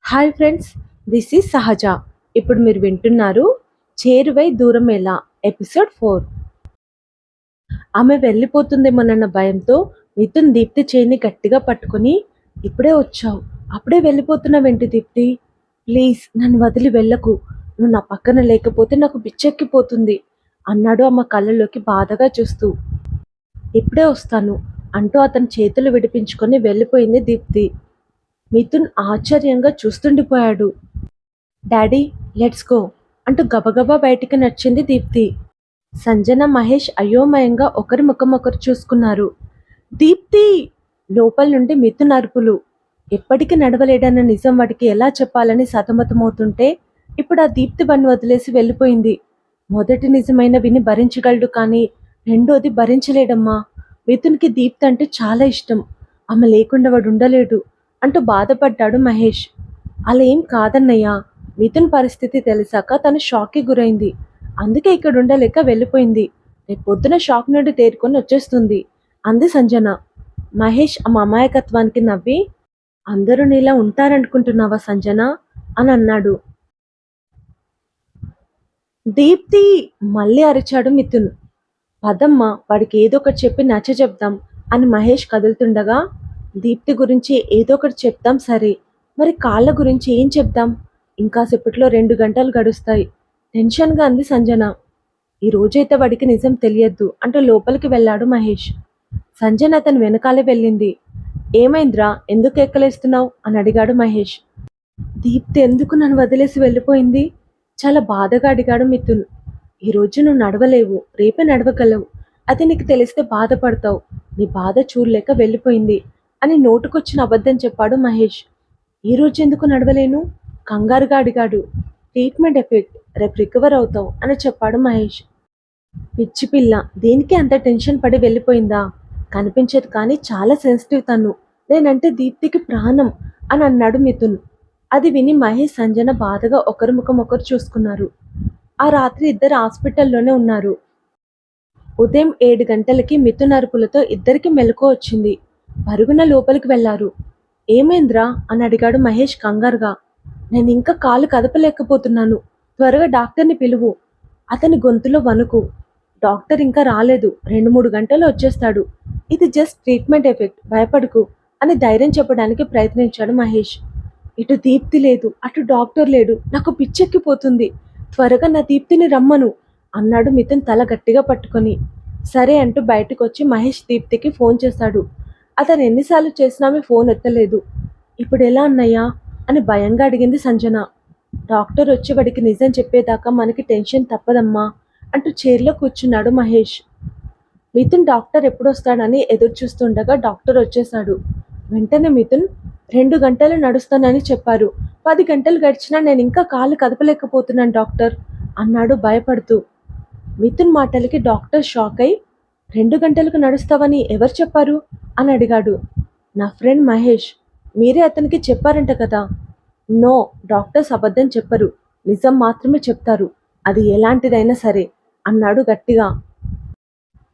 Hi friends, this is సహజ. ఇప్పుడు మీరు వింటున్నారు చేరువై దూరం ఎలా ఎపిసోడ్ 4. ఆమె వెళ్ళిపోతుందేమోనన్న భయంతో మిథున్ దీప్తి చేయిని గట్టిగా పట్టుకొని, ఇప్పుడే వచ్చావు, అప్పుడే వెళ్ళిపోతున్నావేంటి దీప్తి? ప్లీజ్ నన్ను వదిలి వెళ్ళకు, నువ్వు నా పక్కన లేకపోతే నాకు పిచ్చెక్కిపోతుంది అన్నాడు ఆమె కళ్ళలోకి బాధగా చూస్తూ. ఇప్పుడే వస్తాను అంటూ అతని చేతులు విడిపించుకొని వెళ్ళిపోయింది దీప్తి. మిథున్ ఆశ్చర్యంగా చూస్తుండిపోయాడు. డాడీ, లెట్స్ గో అంటూ గబగబా బయటికి నడిచింది దీప్తి. సంజన, మహేష్ అయోమయంగా ఒకరి ముఖం ఒకరు చూసుకున్నారు. దీప్తి! లోపల నుండి మిథున్ అరుపులు. ఎప్పటికీ నడవలేడన్న నిజం వాడికి ఎలా చెప్పాలని సతమతమవుతుంటే ఇప్పుడు ఆ దీప్తి బండి వదిలేసి వెళ్ళిపోయింది. మొదటి నిజమైన విని భరించగలడు, కానీ రెండోది భరించలేడమ్మా. మిథున్కి దీప్తి అంటే చాలా ఇష్టం, ఆమె లేకుండా వాడు ఉండలేడు అంటూ బాధపడ్డాడు మహేష్. అలా ఏం కాదన్నయ్యా, మిథున్ పరిస్థితి తెలిసాక తను షాక్కి గురైంది, అందుకే ఇక్కడ ఉండలేక వెళ్ళిపోయింది. రేపు పొద్దున షాక్ నుండి తేరుకొని వచ్చేస్తుంది అంది సంజన. మహేష్ ఆ అమాయకత్వానికి నవ్వి, అందరూ నీలా ఉంటారనుకుంటున్నావా సంజన అని అన్నాడు. దీప్తి! మళ్ళీ అరిచాడు మిథున్. పదమ్మ, వాడికి ఏదో ఒకటి చెప్పి నచ్చ చెప్దాం అని మహేష్ కదులుతుండగా, దీప్తి గురించి ఏదో ఒకటి చెప్తాం సరే, మరి కాళ్ళ గురించి ఏం చెప్దాం? ఇంకాసేపట్లో 2 గంటలు గడుస్తాయి టెన్షన్గా అంది సంజన. ఈ రోజైతే వాడికి నిజం తెలియద్దు అంటూ లోపలికి వెళ్ళాడు మహేష్. సంజన అతని వెనకాలే వెళ్ళింది. ఏమైందిరా, ఎందుకు ఎక్కలేస్తున్నావు అని అడిగాడు మహేష్. దీప్తి ఎందుకు నన్ను వదిలేసి వెళ్ళిపోయింది? చాలా బాధగా అడిగాడు మిథున్. ఈరోజు నువ్వు నడవలేవు, రేపే నడవగలవు, అది నీకు తెలిస్తే బాధపడతావు, నీ బాధ చూడలేక వెళ్ళిపోయింది అని నోటుకొచ్చిన అబద్ధం చెప్పాడు మహేష్. ఈరోజు ఎందుకు నడవలేను? కంగారుగా అడిగాడు. ట్రీట్మెంట్ ఎఫెక్ట్, రేపు రికవర్ అవుతావు అని చెప్పాడు మహేష్. పిచ్చి పిల్ల, దేనికి అంత టెన్షన్ పడి వెళ్ళిపోయిందా? కనిపించదు కానీ చాలా సెన్సిటివ్ తను, నేనంటే దీప్తికి ప్రాణం అని అన్నాడు మిథున్. అది విని మహేష్, సంజన బాధగా ఒకరి ముఖం ఒకరు చూసుకున్నారు. ఆ రాత్రి ఇద్దరు హాస్పిటల్లోనే ఉన్నారు. ఉదయం 7 గంటలకి మిథున్ అరుపులతో ఇద్దరికి మెలకువ వచ్చింది. పరుగున లోపలికి వెళ్లారు. ఏమైందిరా అని అడిగాడు మహేష్ కంగారుగా. నేను ఇంకా కాలు కదపలేకపోతున్నాను, త్వరగా డాక్టర్ని పిలువు. అతని గొంతులో వణుకు. డాక్టర్ ఇంకా రాలేదు, 2-3 గంటలు వచ్చేస్తాడు, ఇది జస్ట్ ట్రీట్మెంట్ ఎఫెక్ట్, భయపడకు అని ధైర్యం చెప్పడానికి ప్రయత్నించాడు మహేష్. ఇటు దీప్తి లేదు, అటు డాక్టర్ లేడు, నాకు పిచ్చెక్కిపోతుంది, త్వరగా నా దీప్తిని రమ్మను అన్నాడు మిథున్ తల గట్టిగా పట్టుకొని. సరే అంటూ బయటకు వచ్చి మహేష్ దీప్తికి ఫోన్ చేశాడు. అతను ఎన్నిసార్లు చేసినా ఆమె ఫోన్ ఎత్తలేదు. ఇప్పుడు ఎలా అన్నయ్యా అని భయంగా అడిగింది సంజన. డాక్టర్ వచ్చి వాడికి నిజం చెప్పేదాకా మనకి టెన్షన్ తప్పదమ్మా అంటూ చైర్లో కూర్చున్నాడు మహేష్. మిథున్ డాక్టర్ ఎప్పుడు వస్తాడని ఎదురు చూస్తుండగా డాక్టర్ వచ్చేశాడు. వెంటనే మిథున్, 2 గంటలు నడుస్తానని చెప్పారు, 10 గంటలు గడిచినా నేను ఇంకా కాలు కదపలేకపోతున్నాను డాక్టర్ అన్నాడు భయపడుతూ. మిథున్ మాటలకి డాక్టర్ షాక్ అయి, 2 గంటలకు నడుస్తావని ఎవరు చెప్పారు అని అడిగాడు. నా ఫ్రెండ్ మహేష్, మీరే అతనికి చెప్పారంట కదా. నో, డాక్టర్స్ అబద్ధం చెప్పరు, నిజం మాత్రమే చెప్తారు, అది ఎలాంటిదైనా సరే అన్నాడు గట్టిగా.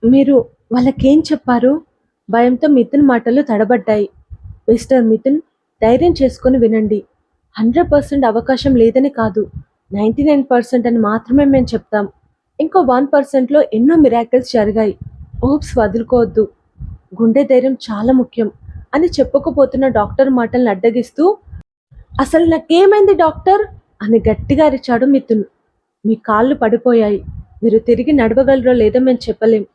మీరు వాళ్ళకేం చెప్పారు? భయంతో మిథున్ మాటలు తడబడ్డాయి. మిస్టర్ మిథున్, ధైర్యం చేసుకొని వినండి. 100% అవకాశం లేదని కాదు, 99% అని మాత్రమే మేము చెప్తాం. ఇంకో 1%లో ఎన్నో మిరాకిల్స్ జరిగాయి. ఓప్స్ వదులుకోవద్దు, గుండె ధైర్యం చాలా ముఖ్యం అని చెప్పుకుపోతున్న డాక్టర్ మాటలను అడ్డగిస్తూ, అసలు నాకేమైంది డాక్టర్ అని గట్టిగా అరిచాడు మిథున్. మీ కాళ్ళు పడిపోయాయి, మీరు తిరిగి నడవగలరో లేదో మేము చెప్పలేం.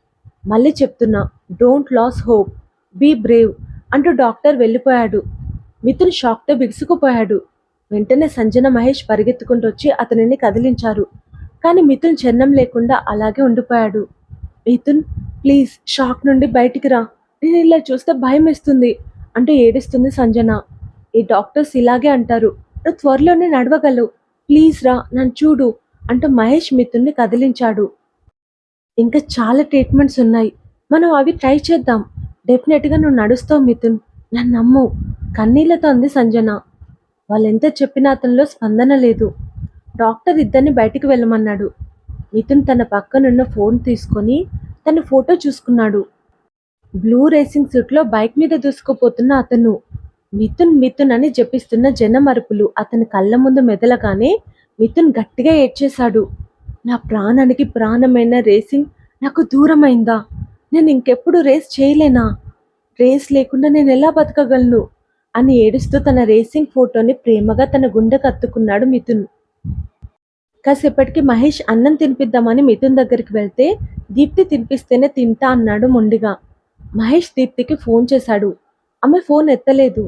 మళ్ళీ చెప్తున్నా, don't lose hope, be brave అంటూ డాక్టర్ వెళ్ళిపోయాడు. మిథున్ షాక్తో బిగుసుకుపోయాడు. వెంటనే సంజన, మహేష్ పరిగెత్తుకుంటూ వచ్చి అతనిని కదిలించారు. కానీ మిథున్ చలనం లేకుండా అలాగే ఉండిపోయాడు. మిథున్, ప్లీజ్ షాక్ నుండి బయటికి రా, నేను ఇలా చూస్తే భయం వేస్తుంది అంటూ ఏడుస్తుంది సంజన. ఈ డాక్టర్స్ ఇలాగే అంటారు, నువ్వు త్వరలోనే నడవగలవు, ప్లీజ్ రా, నన్ను చూడు అంటూ మహేష్ మిథున్ని కదిలించాడు. ఇంకా చాలా ట్రీట్మెంట్స్ ఉన్నాయి, మనం అవి ట్రై చేద్దాం, డెఫినెట్గా నువ్వు నడుస్తావు మిథున్, నన్ను నమ్ము కన్నీళ్లతో అంది సంజన. వాళ్ళెంత చెప్పినా అతనిలో స్పందన లేదు. డాక్టర్ ఇద్దరిని బయటికి వెళ్ళమన్నాడు. మిథున్ తన పక్కనున్న ఫోన్ తీసుకొని తన ఫోటో చూసుకున్నాడు. బ్లూ రేసింగ్ సూట్లో బైక్ మీద దూసుకుపోతున్న అతను. మిథున్ మిథున్ అని జపిస్తున్న జనమరుపులు అతని కళ్ళ ముందు మెదలగానే మిథున్ గట్టిగా ఏడ్చేశాడు. నా ప్రాణానికి ప్రాణమైన రేసింగ్ నాకు దూరమైందా? నేను ఇంకెప్పుడు రేస్ చేయలేనా? రేస్ లేకుండా నేను ఎలా బతకగలను అని ఏడుస్తూ తన రేసింగ్ ఫోటోని ప్రేమగా తన గుండెకు హత్తుకున్నాడు మిథున్. కాసేపటికి మహేష్ అన్నం తినిపిద్దామని మిథున్ దగ్గరికి వెళ్తే దీప్తి తినిపిస్తేనే తింటా అన్నాడు మొండిగా. మహేష్ దీప్తికి ఫోన్ చేశాడు. ఆమె ఫోన్ ఎత్తలేదు.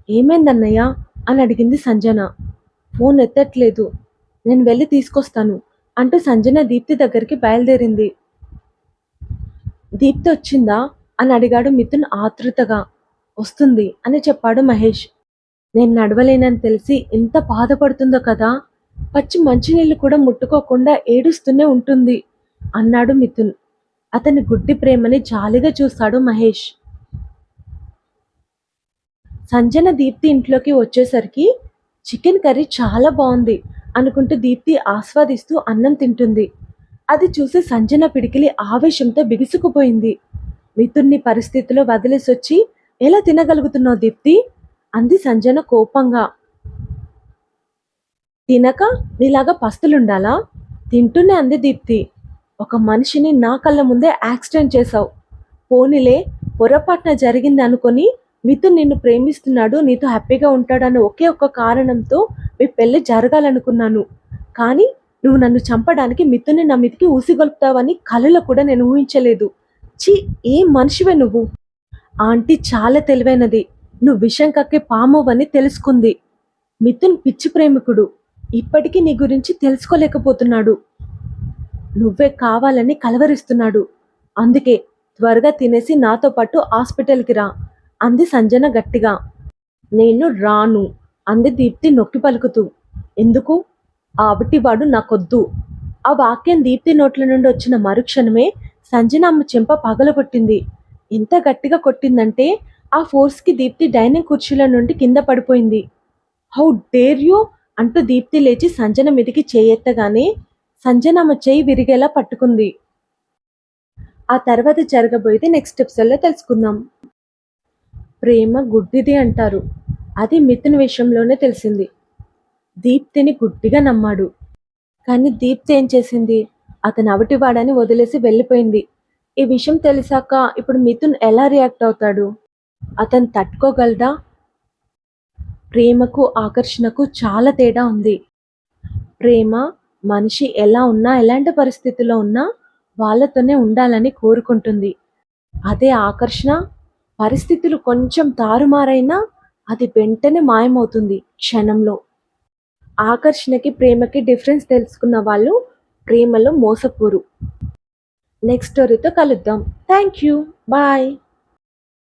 ఏమైందన్నయ్య అని అడిగింది సంజన. ఫోన్ ఎత్తట్లేదు. నేను వెళ్ళి తీసుకొస్తాను అంటూ సంజన దీప్తి దగ్గరికి బయలుదేరింది. దీప్తి వచ్చిందా అని అడిగాడు మిథున్ ఆతృతగా. వస్తుంది అని చెప్పాడు మహేష్. నేను నడవలేనని తెలిసి ఎంత బాధపడుతుందో కదా, పచ్చి మంచినీళ్ళు కూడా ముట్టుకోకుండా ఏడుస్తూనే ఉంటుంది అన్నాడు మిథున్. అతని గుడ్డి ప్రేమని జాలిగా చూశాడు మహేష్. సంజన దీప్తి ఇంట్లోకి వచ్చేసరికి చికెన్ కర్రీ చాలా బాగుంది అనుకుంటూ దీప్తి ఆస్వాదిస్తూ అన్నం తింటుంది. అది చూసి సంజన పిడికిలి ఆవేశంతో బిగుసుకుపోయింది. మిథున్ని పరిస్థితిలో వదిలేసొచ్చి ఎలా తినగలుగుతున్నావు దీప్తి అంది సంజన కోపంగా. తినక నీలాగా పస్తులుండాలా? తింటూనే అంది దీప్తి. ఒక మనిషిని నా కళ్ళ ముందే యాక్సిడెంట్ చేశావు. పోనీలే, పొరపాటున జరిగింది అనుకొని మిథున్ నిన్ను ప్రేమిస్తున్నాడు, నీతో హ్యాపీగా ఉంటాడన్న ఒకే ఒక్క కారణంతో మీ పెళ్ళి జరగాలనుకున్నాను. కానీ నువ్వు నన్ను చంపడానికి మిథున్ని నా మీదకి ఊసిగొలుపుతావని కలలో కూడా నేను ఊహించలేదు. ఛీ, ఏం మనిషివే నువ్వు. ఆంటీ చాలా తెలివైనది. నువ్వు విషం కక్కే పామువని తెలుసుకుంది. మిథున్ పిచ్చి ప్రేమికుడు. ఇప్పటికీ నీ గురించి తెలుసుకోలేకపోతున్నాడు. నువ్వే కావాలని కలవరిస్తున్నాడు. అందుకే త్వరగా తినేసి నాతో పాటు హాస్పిటల్కి రా అంది సంజన గట్టిగా. నేను రాను అంది దీప్తి నొక్కి పలుకుతూ. ఎందుకు? ఆ అవిటివాడు నాకొద్దు. ఆ వాక్యం దీప్తి నోట్ల నుండి వచ్చిన మరుక్షణమే సంజన అమ్మ చెంప పగలగొట్టింది. ఎంత గట్టిగా కొట్టిందంటే ఆ ఫోర్స్కి దీప్తి డైనింగ్ కుర్చీల నుండి కింద పడిపోయింది. హౌ డేర్ యూ అంటూ దీప్తి లేచి సంజన మీదికి చేయెత్తగానే సంజన ఆమె చేయి విరిగేలా పట్టుకుంది. ఆ తర్వాత జరగబోయేది నెక్స్ట్ ఎపిసోడ్లో తెలుసుకుందాం. ప్రేమ గుడ్డిది అంటారు. అది మిథున్ విషయంలోనే తెలిసింది. దీప్తిని గుడ్డిగా నమ్మాడు. కానీ దీప్తి ఏం చేసింది? అతను అవిటివాడని వదిలేసి వెళ్ళిపోయింది. ఈ విషయం తెలిసాక ఇప్పుడు మిథున్ ఎలా రియాక్ట్ అవుతాడు? అతను తట్టుకోగలడా? ప్రేమకు ఆకర్షణకు చాలా తేడా ఉంది. ప్రేమ మనిషి ఎలా ఉన్నా, ఎలాంటి పరిస్థితుల్లో ఉన్నా వాళ్ళతోనే ఉండాలని కోరుకుంటుంది. అదే ఆకర్షణ పరిస్థితులు కొంచెం తారుమారైనా అది వెంటనే మాయమవుతుంది క్షణంలో. ఆకర్షణకి ప్రేమకి డిఫరెన్స్ తెలుసుకున్న వాళ్ళు ప్రేమలో మోసపోరు. నెక్స్ట్ స్టోరీతో కలుద్దాం. Thank you. బాయ్.